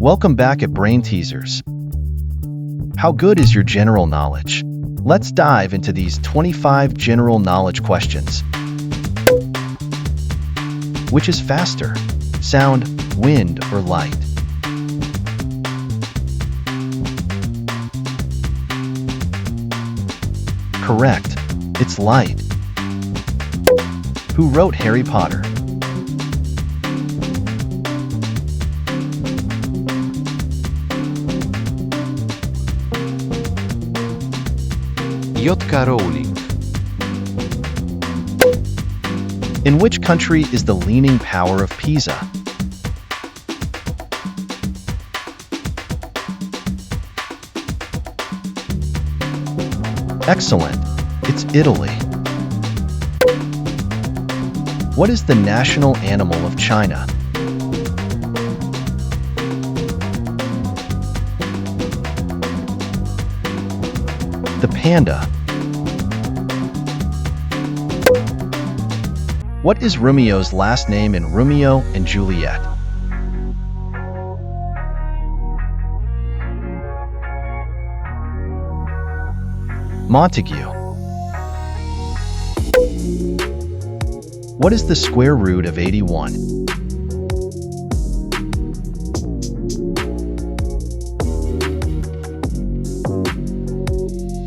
Welcome back at Brain Teasers. How good is your general knowledge? Let's dive into these 25 general knowledge questions. Which is faster? Sound, wind, or light? Correct. It's light. Who wrote Harry Potter? J.K. Rowling. In which country is the Leaning Tower of Pisa? Excellent. It's Italy. What is the national animal of China? The panda. What is Romeo's last name in Romeo and Juliet? Montague. What is the square root of 81?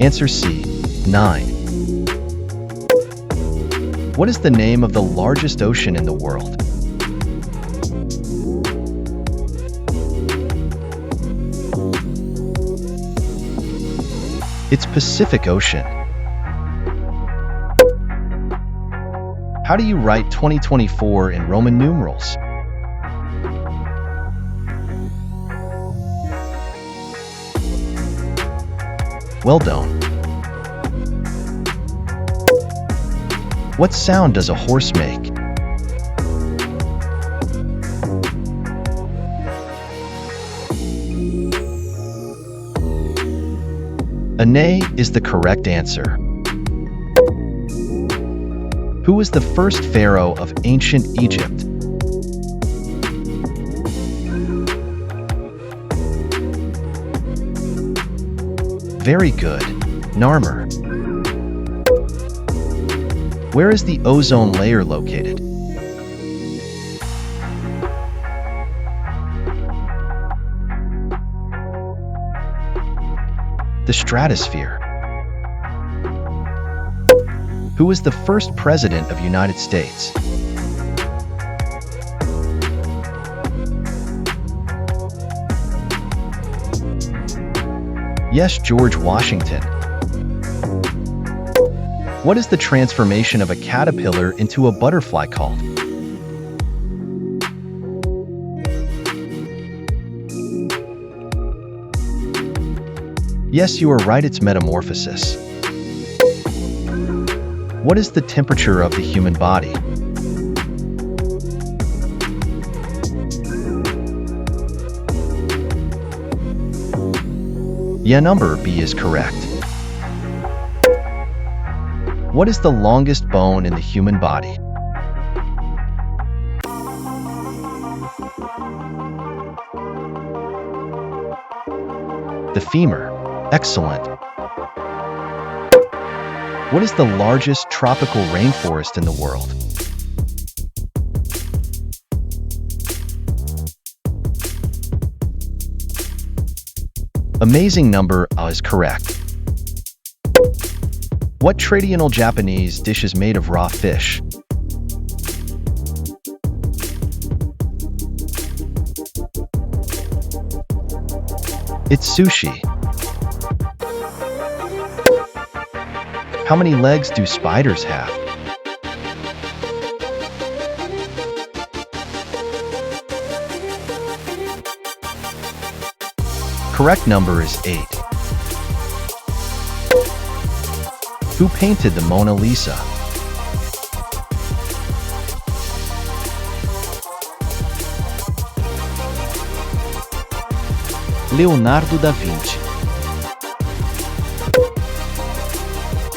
Answer C, 9. What is the name of the largest ocean in the world? It's Pacific Ocean. How do you write 2024 in Roman numerals? Well done. What sound does a horse make? A neigh is the correct answer. Who was the first pharaoh of ancient Egypt? Very good. Narmer. Where is the ozone layer located? The stratosphere. Who was the first president of the United States? Yes, George Washington. What is the transformation of a caterpillar into a butterfly called? Yes, you are right, it's metamorphosis. What is the temperature of the human body? Yeah, number B is correct. What is the longest bone in the human body? The femur. Excellent. What is the largest tropical rainforest in the world? Amazing number is correct. What traditional Japanese dish is made of raw fish? It's sushi. How many legs do spiders have? Correct number is 8. Who painted the Mona Lisa? Leonardo da Vinci.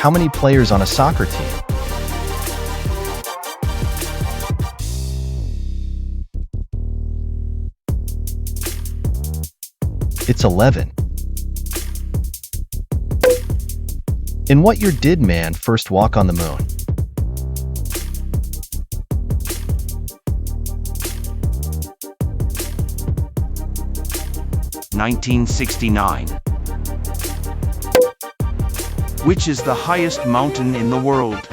How many players on a soccer team? It's 11. In what year did man first walk on the moon? (1969). Which is the highest mountain in the world?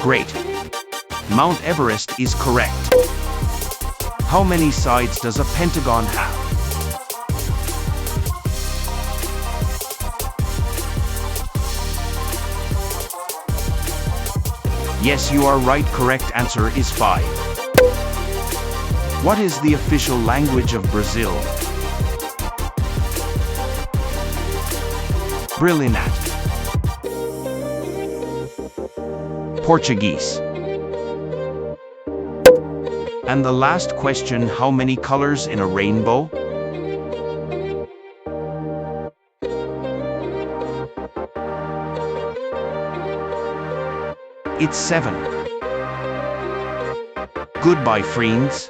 Great. Mount Everest is correct. How many sides does a pentagon have? Yes, you are right. Correct answer is 5. What is the official language of Brazil? Brilliant. Portuguese. And the last question, how many colors in a rainbow? It's 7. Goodbye, friends.